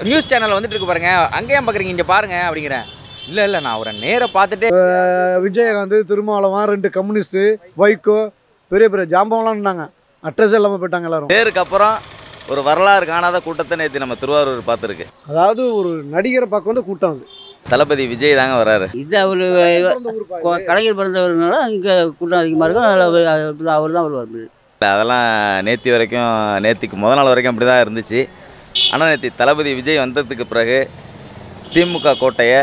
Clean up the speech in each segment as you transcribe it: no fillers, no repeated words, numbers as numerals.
News channel வந்துட்டு இருக்கு பாருங்க, அங்கேயும் பார்க்குறீங்க, இங்கே பாருங்க அப்படிங்கிறேன். இல்லை நான் அவரை நேராக பார்த்துட்டு விஜயகாந்த், திருமாவளவன், 2 கம்யூனிஸ்ட்டு, வைகோ, பெரிய பெரிய ஜாம்பவம்லாம் இருந்தாங்க. அட்ரஸ் இல்லாமல் போயிட்டாங்க எல்லாரும். பேருக்கு அப்புறம் ஒரு வரலாறு காணாத கூட்டத்தை நேற்று நம்ம திருவாரூர் பார்த்துருக்கு. அதாவது ஒரு நடிகரை பார்க்க வந்து கூட்டம் அது. தளபதி விஜய் தாங்க வராரு. இது அவர் கலைஞர் பிறந்தவர்னால இங்கே கூட்டம் அதிகமாக இருக்கும். அவர் தான் வருவார். அதெல்லாம் நேற்றுக்கு முதல் நாள் வரைக்கும் அப்படி தான் இருந்துச்சு. ஆனால் நேற்று தளபதி விஜய் வந்ததுக்கு பிறகு திமுக கோட்டையை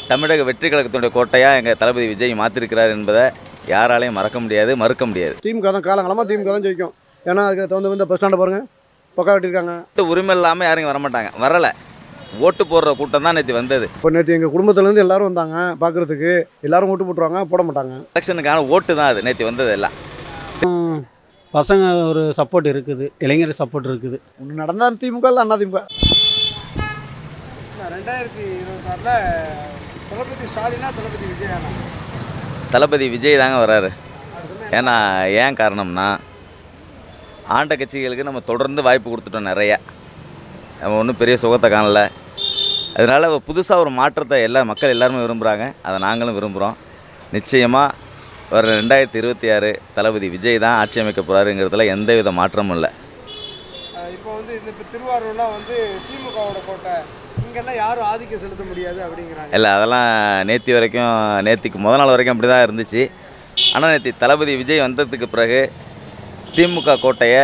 தமிழக வெற்றி கழகத்தினுடைய கோட்டையாக எங்கள் தளபதி விஜய் மாற்றிருக்கிறார் என்பதை யாராலையும் மறக்க முடியாது, மறுக்க முடியாது. திமுக தான் காலங்காலமாக திமுக தான் ஜெயிக்கும். ஏன்னா அதுக்கு தகுந்த வந்து பஸ் ஸ்டாண்டை பாருங்கள், பக்கா வெட்டியிருக்காங்க. உரிமை இல்லாமல் யாரும் வரமாட்டாங்க, வரலை. ஓட்டு போடுற கூட்டம் தான் நேற்று வந்தது. இப்போ நேற்று எங்கள் குடும்பத்துலேருந்து எல்லாரும் வந்தாங்க பார்க்குறதுக்கு. எல்லாரும் ஓட்டு போட்டுருவாங்க, போட மாட்டாங்க. எலெக்ஷனுக்கான ஓட்டு தான் அது நேற்று வந்தது. எல்லாம் பசங்க ஒரு சப்போர்ட் இருக்குது, இளைஞர் சப்போர்ட் இருக்குது. ஒன்று நடந்தால் திமுக இல்லை அண்ணா திமுக. 2026 தளபதி ஸ்டாலினா தளபதி விஜயானா? தளபதி விஜய் தாங்க வராரு. ஏன்னா ஏன் காரணம்னா, ஆண்ட கட்சிகளுக்கு நம்ம தொடர்ந்து வாய்ப்பு கொடுத்துட்டோம் நிறையா. நம்ம ஒன்றும் பெரிய சுகத்தை காணலை. அதனால் புதுசாக ஒரு மாற்றத்தை மக்கள் எல்லாருமே விரும்புகிறாங்க. அதை நாங்களும் விரும்புகிறோம். நிச்சயமாக வர 2026 தளபதி விஜய் தான் ஆட்சி அமைக்க போகிறாருங்கிறதுல எந்தவித மாற்றமும் இல்லை. இப்போ வந்து இந்த திருவாரூர்லாம் வந்து திமுகவோட கோட்டை, இங்கெல்லாம் யாரும் ஆதிக்கம் செலுத்த முடியாது அப்படிங்கிறாங்க. இல்லை, அதெல்லாம் நேற்றுக்கு முதல் நாள் வரைக்கும் அப்படி தான் இருந்துச்சு. ஆனால் நேற்று தளபதி விஜய் வந்ததுக்கு பிறகு திமுக கோட்டையை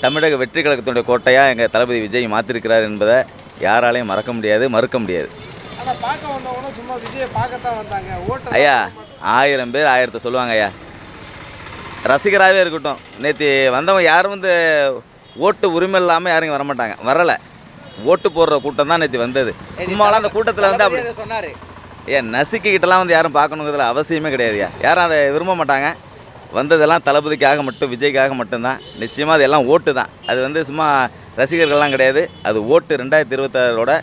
தமிழக வெற்றி கழகத்தினுடைய கோட்டையாக எங்கள் தளபதி விஜய் மாற்றிருக்கிறார் என்பதை யாராலையும் மறக்க முடியாது, மறுக்க முடியாது. ஆனால் பார்க்க வந்தவங்க சும்மா விஜயை பார்க்கத்தான் வந்தாங்க. ஓட்டு ஐயா, 1000 பேர் 1000 சொல்லுவாங்க ஐயா. ரசிகராகவே இருக்கட்டும். நேற்று வந்தவங்க யாரும் வந்து ஓட்டு உரிமை இல்லாமல் யாரும் வரமாட்டாங்க, வரலை. ஓட்டு போடுற கூட்டம் தான் நேற்று வந்தது. சும்மாலாம் அந்த கூட்டத்தில் வந்து அப்படி சொன்னார். ஏன் நசுக்கிக்கிட்டலாம் வந்து யாரும் பார்க்கணுங்கிறதுல அவசியமே கிடையாதுயா. யாரும் அதை விரும்ப மாட்டாங்க. வந்ததெல்லாம் தளபதிக்காக மட்டும், விஜய்க்காக மட்டும்தான். நிச்சயமாக அது எல்லாம் ஓட்டு தான். அது வந்து சும்மா ரசிகர்கள்லாம் கிடையாது. அது ஓட்டு 2026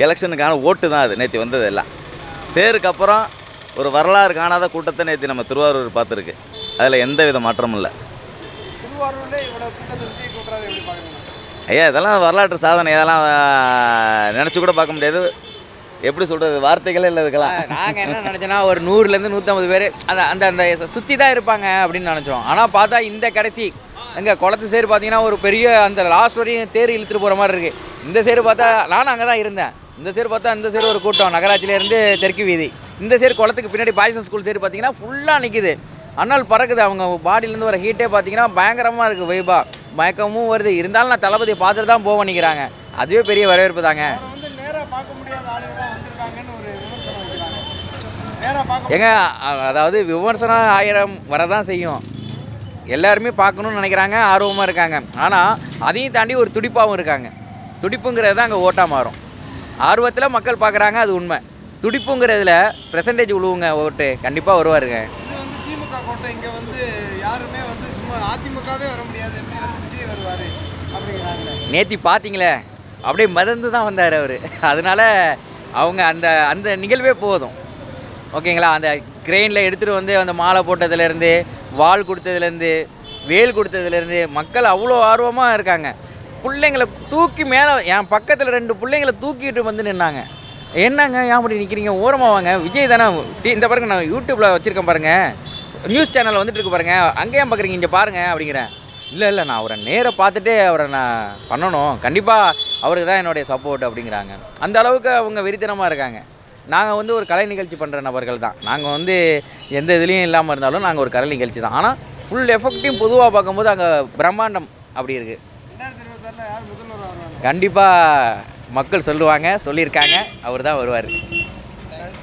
எலெக்ஷனுக்கான ஓட்டு தான் அது நேற்று வந்தது. எல்லாம் பேருக்கு அப்புறம் ஒரு வரலாறு காணாத கூட்டத்தை நேற்று நம்ம திருவாரூர் பார்த்துருக்கு. அதில் எந்த வித மாற்றமும் இல்லை. ஐயா, இதெல்லாம் வரலாற்று சாதனை. இதெல்லாம் நினச்சி கூட பார்க்க முடியாது. எப்படி சொல்கிறது, வார்த்தைகளே இல்லை இதுக்கெல்லாம். நாங்கள் என்ன நினச்சோன்னா ஒரு 100லேருந்து 150 பேர் அந்த சுற்றி தான் இருப்பாங்க அப்படின்னு நினச்சோம். ஆனால் பார்த்தா இந்த கடைசி எங்கள் குளத்து சேரு பார்த்தீங்கன்னா ஒரு பெரிய அந்த லாஸ்ட் வரையும் தேர் இழுத்துட்டு போகிற மாதிரி இருக்குது. இந்த சேரு பார்த்தா நானும் அங்கே தான் இருந்தேன். இந்த சேரு பார்த்தா இந்த சேரு ஒரு கூட்டம், நகராட்சியிலேருந்து தெற்கு வீதி. இந்த சேரு குளத்துக்கு பின்னாடி பாய்ஸ் ஸ்கூல் சேரு பார்த்தீங்கன்னா ஃபுல்லாக நிற்கிது. அண்ணால் பறக்குது. அவங்க பாடியிலேருந்து வர ஹீட்டே பார்த்தீங்கன்னா பயங்கரமாக இருக்குது. வைபா மயக்கமும் வருது. இருந்தாலும் நான் தளபதியை பார்த்துட்டு தான் போக நிற்கிறாங்க. அதுவே பெரிய வரவேற்பு தாங்க. ஏங்க, அதாவது விமர்சனம் 1000 வரதான் செய்யும். எல்லாருமே பார்க்கணுன்னு நினைக்கிறாங்க, ஆர்வமாக இருக்காங்க. ஆனால் அதையும் தாண்டி ஒரு துடிப்பாகவும் இருக்காங்க. துடிப்புங்கிறது தான் அங்கே ஓட்டாக மாறும். ஆர்வத்தில் மக்கள் பார்க்குறாங்க, அது உண்மை. துடிப்புங்கிறதுல பெர்சன்டேஜ் விழுவுங்க, ஓட்டு கண்டிப்பாக வருவாருங்க. திமுக கோட்டை இங்கே வந்து யாருமே வந்து சும்மா அதிமுகவே வர முடியாது, விஜய் வருவார் அப்படிங்கிறாங்க. நேற்று பார்த்தீங்களே, அப்படியே மதந்து தான் வந்தார் அவர். அதனால் அவங்க அந்த நிகழ்வே போதும். ஓகேங்களா? அந்த கிரெயினில் எடுத்துகிட்டு வந்து அந்த மாலை போட்டதுலேருந்து, வால் கொடுத்ததுலேருந்து, வேல் கொடுத்ததுலேருந்து மக்கள் அவ்வளோ ஆர்வமாக இருக்காங்க. பிள்ளைங்களை தூக்கி மேலே, என் பக்கத்தில் 2 பிள்ளைங்களை தூக்கிட்டு வந்து நின்னாங்க. என்னங்க ஏன் அப்படி நிற்கிறீங்க, ஓரமாக வாங்க, விஜய் தானே. இந்த பாருங்க, நான் யூடியூப்பில் வச்சுருக்கேன் பாருங்கள், நியூஸ் சேனல் வந்துட்டு இருக்கு பாருங்கள், அங்கேயும் பார்க்குறீங்க, இங்கே பாருங்க அப்படிங்கிறேன். இல்லை நான் அவரை நேராக பார்த்துட்டு அவரை நான் பண்ணணும், கண்டிப்பாக அவருக்கு தான் என்னுடைய சப்போர்ட் அப்படிங்கிறாங்க. அந்த அளவுக்கு அவங்க வெறித்தனமாக இருக்காங்க. நாங்கள் வந்து ஒரு கலை நிகழ்ச்சி பண்ணுற நபர்கள் தான். நாங்கள் வந்து எந்த இதுலேயும் இல்லாமல் இருந்தாலும் நாங்கள் ஒரு கலை நிகழ்ச்சி தான். ஆனால் ஃபுல் எஃபெக்டையும் பொதுவாக பார்க்கும்போது அங்கே பிரம்மாண்டம் அப்படி இருக்குது. கண்டிப்பாக மக்கள் சொல்லியிருக்காங்க, அவர் தான் வருவார்.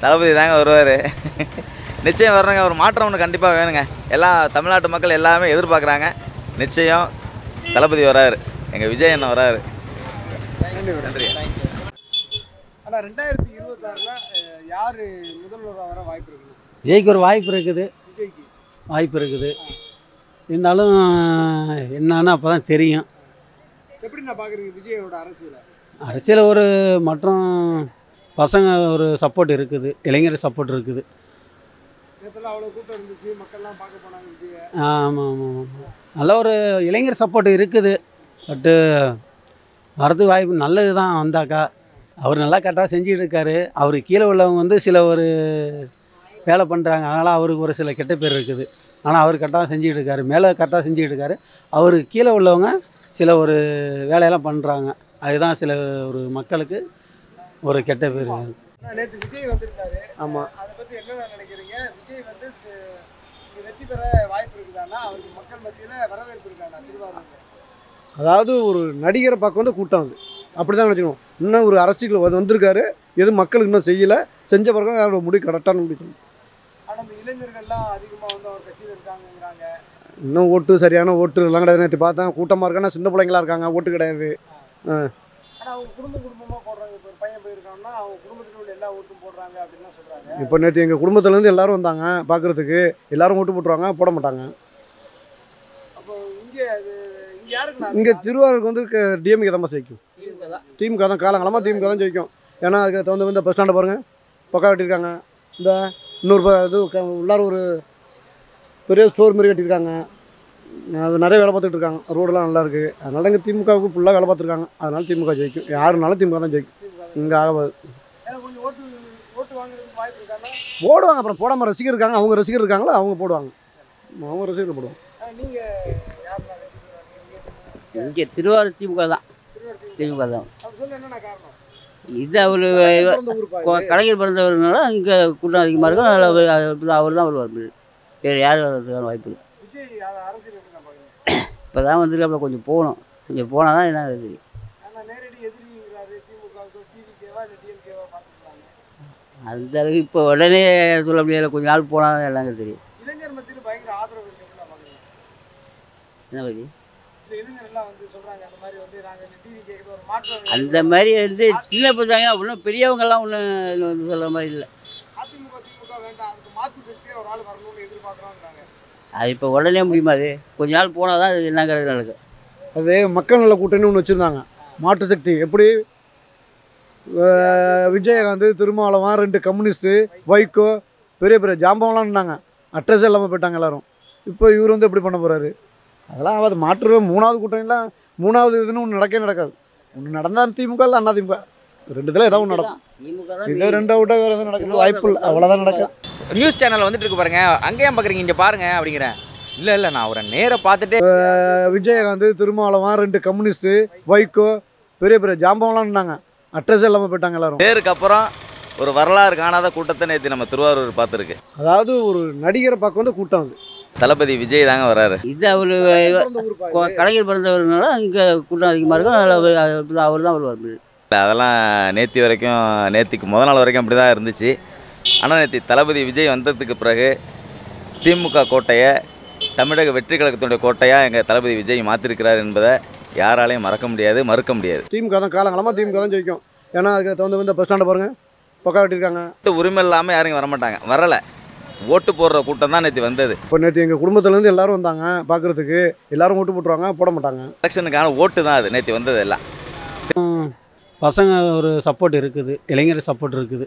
தளபதி தாங்க வருவார். நிச்சயம் வரணுங்க. ஒரு மாற்றம் ஒன்று கண்டிப்பாக வேணுங்க. எல்லாம் தமிழ்நாட்டு மக்கள் எல்லாமே எதிர்பார்க்குறாங்க. நிச்சயம் தளபதி வராரு, எங்கள் விஜய் அண்ணன் வராரு. நன்றி. ஆனால் 2026 யார் முதல்வராக வர வாய்ப்பு இருக்குது? விஜய்க்கு ஒரு வாய்ப்பு இருக்குது, விஜய்க்கு வாய்ப்பு இருக்குது. இருந்தாலும் என்னன்னா அப்போ தான் தெரியும். எப்படி நான் பார்க்குறீங்க விஜயோட அரசியல் ஒரு மற்றும் பசங்க ஒரு சப்போர்ட் இருக்குது, இளைஞர் சப்போர்ட் இருக்குது. அவ்வளோ கூட்டம் இருந்துச்சு, மக்கள்லாம் பார்க்க போனாங்க விஜயை. ஆமாம். நல்ல ஒரு இளைஞர் சப்போர்ட் இருக்குது. பட்டு வரதுக்கு வாய்ப்பு நல்லது தான் வந்தாக்கா. அவர் நல்லா கரெக்டாக செஞ்சுட்டு இருக்காரு. அவருக்கு கீழே உள்ளவங்க வந்து சில ஒரு வேலை பண்ணுறாங்க, அதனால் அவருக்கு ஒரு சில கெட்ட பேர் இருக்குது. ஆனால் அவர் கரெக்டாக செஞ்சுட்டு இருக்காரு, மேலே கரெக்டாக செஞ்சுட்டு இருக்காரு. அவருக்கு கீழே உள்ளவங்க சில ஒரு வேலையெல்லாம் பண்ணுறாங்க, அதுதான் சில ஒரு மக்களுக்கு ஒரு கெட்ட பேர். நேற்று விஜய் வந்திருக்காரு. ஆமாம். அதை பற்றி என்ன நினைக்கிறீங்க? விஜய் வந்து வெற்றி பெற வாய்ப்பு இருக்குதானா? அவருக்கு மக்கள் மத்தியில் வரவேற்பு இருக்காண்ணா திருவாரூரில்? அதாவது ஒரு நடிகரை பார்க்க வந்து கூட்டம் வந்து அப்படி தான் நினச்சிக்கணும். இன்னும் ஒரு அரசியல் வந்திருக்காரு, எதுவும் மக்களுக்கு இன்னும் செய்யலை, செஞ்ச பிறகு அவரோட முடிவு கரெக்டான முடிக்கணும். ஆனால் இந்த இளைஞர்கள்லாம் அதிகமாக வந்து அவர் கட்சியில் இருக்காங்கிறாங்க. இன்னும் ஓட்டு சரியான ஓட்டு எல்லாம் கிடையாது. நேற்று பார்த்தேன் கூட்டமாக இருக்கான்னா சின்ன பிள்ளைங்களா இருக்காங்க, ஓட்டு கிடையாது. ஆனால் அவங்க குடும்பமாக போடுறாங்க. இப்போ ஒரு பையன் போயிருக்காங்கன்னா அவங்க குடும்பத்தில் உள்ள எல்லா ஓட்டும் போடுறாங்க அப்படின்லாம் சொல்கிறாங்க. இப்போ நேற்று எங்கள் குடும்பத்துலேருந்து எல்லாரும் வந்தாங்க பார்க்குறதுக்கு, எல்லாரும் ஓட்டு போட்டுருவாங்க, போட மாட்டாங்க. அப்போ இங்கே இங்கே திருவாரூருக்கு வந்து டிஎம்கே தான் ஜெயிக்கும். திமுக தான் காலங்காலமாக திமுக தான் ஜெயிக்கும். ஏன்னா அதுக்கு தகுந்த இந்த பஸ் ஸ்டாண்டை பாருங்கள், பக்கா கட்டியிருக்காங்க. இந்த இன்னொரு இது உள்ளார ஒரு பெரிய ஸ்டோர் மாரி கட்டியிருக்காங்க. அது நிறைய வேலை பார்த்துட்டு இருக்காங்க, ரோடெல்லாம் நல்லா இருக்குது. அதனால இங்கே திமுகவுக்கு ஃபுல்லாக வேலை பார்த்துருக்காங்க. அதனால திமுக ஜெயிக்கும். யாருனாலும் திமுக தான் ஜெயிக்கும். இங்கே ஆகாது. போடுவாங்க. அப்புறம் போடாமல் ரசிகர் இருக்காங்க, அவங்க ரசிகர் இருக்காங்களோ அவங்க போடுவாங்க, அவங்க ரசிகர் போடுவாங்க. இங்கே திருவாரூர் திமுக தான். திமுக தான். இது அவர் கலைஞர் பிறந்தவர்னால இங்கே கூட்டம் அதிகமாக இருக்கும். அதனால் அவர் தான் வருவார். வேறு யார் வர்றதுக்கான வாய்ப்பு இல்லை. இப்போ தான் வந்துருக்கு. கொஞ்சம் போகணும், கொஞ்சம் போனால் தான் என்ன தெரியும். அந்த அளவுக்கு இப்போ உடனே சொல்ல முடியாது, கொஞ்சம் நாள் போனால் தான் எல்லாமே தெரியும். என்ன பற்றி அந்த மாதிரி வந்து சின்ன பசங்க ஒன்றும் பெரியவங்கெல்லாம் ஒன்றும் வந்து சொல்கிற மாதிரி இல்லை. அது இப்போ உடனே முடியுமா? அது கொஞ்ச நாள் போனால் தான் அது என்னங்கிறது நடக்கும். அது மக்கள் நல கூட்டணி ஒன்று வச்சுருந்தாங்க. மாற்று சக்தி எப்படி விஜயகாந்த், திருமாவளவன், 2 கம்யூனிஸ்ட்டு, வைகோ, பெரிய பெரிய ஜாம்பவம்லாம் இருந்தாங்க. அட்ரஸே இல்லாமல் போயிட்டாங்க எல்லோரும். இப்போ இவர் வந்து எப்படி பண்ண போகிறாரு? அதெல்லாம் ஆகாது. மாற்று 3வது கூட்டணிலாம் 3வது இதுன்னு ஒன்று நடக்கவே நடக்காது. ஒன்று நடந்தால் திமுக இல்லை அண்ணா திமுக, 2 ஏதாவது ஒன்று நடக்கும். இதே 2 விட்டால் வேறு எதுவும் நடக்கிறது வாய்ப்பு இல்லை. அவ்வளோதான் நடக்கும். நியூஸ் சேனல் வந்துட்டு இருக்கு பாருங்க, அங்கேயும் பார்க்குறீங்க, இங்கே பாருங்க அப்படிங்கிறேன். இல்லை நான் அவரை நேராக பார்த்துட்டு விஜயகாந்த், திருமாவளவன், 2 கம்யூனிஸ்ட்டு, வைகோ, பெரிய பெரிய ஜாம்பவம்லாம் இருந்தாங்க. அட்ரஸே இல்லாமல் போயிட்டாங்க எல்லோரும். பேருக்கு அப்புறம் ஒரு வரலாறு காணாத கூட்டத்தை நேற்று நம்ம திருவாரூர் பார்த்துருக்கு. அதாவது ஒரு நடிகரை பார்க்க வந்து கூட்டம் வந்து தளபதி விஜய் தாங்க வராரு. இது அவர் கலைஞர் பிறந்தவர்னால இங்கே கூட்டம் அதிகமாக இருக்கும். அதனால் அவர் தான் வருவார். அதெல்லாம் நேற்றுக்கு முதல் நாள் வரைக்கும் அப்படி தான் இருந்துச்சு. ஆனால் நேற்று தளபதி விஜய் வந்ததுக்கு பிறகு திமுக கோட்டையை தமிழக வெற்றி கழகத்தினுடைய கோட்டையாக எங்கள் தளபதி விஜய் மாற்றிருக்கிறார் என்பதை யாராலையும் மறக்க முடியாது, மறுக்க முடியாது. திமுக தான் காலங்காலமாக திமுக தான் ஜெயிக்கும். ஏன்னா அதுக்கு தகுந்த இந்த பஸ் ஸ்டாண்டை பாருங்கள், பக்கா கட்டியிருக்காங்க. உரிமை இல்லாமல் யாரும் வரமாட்டாங்க, வரலை. ஓட்டு போடுற கூட்டம் தான் நேற்று வந்தது. இப்போ நேற்று எங்கள் குடும்பத்துலேருந்து எல்லாரும் வந்தாங்க பார்க்குறதுக்கு, எல்லாரும் ஓட்டு போட்டுருவாங்க, போட மாட்டாங்க. எலெக்ஷனுக்கான ஓட்டு தான் அது நேற்று வந்தது. எல்லாம் பசங்க ஒரு சப்போர்ட் இருக்குது, இளைஞர் சப்போர்ட் இருக்குது.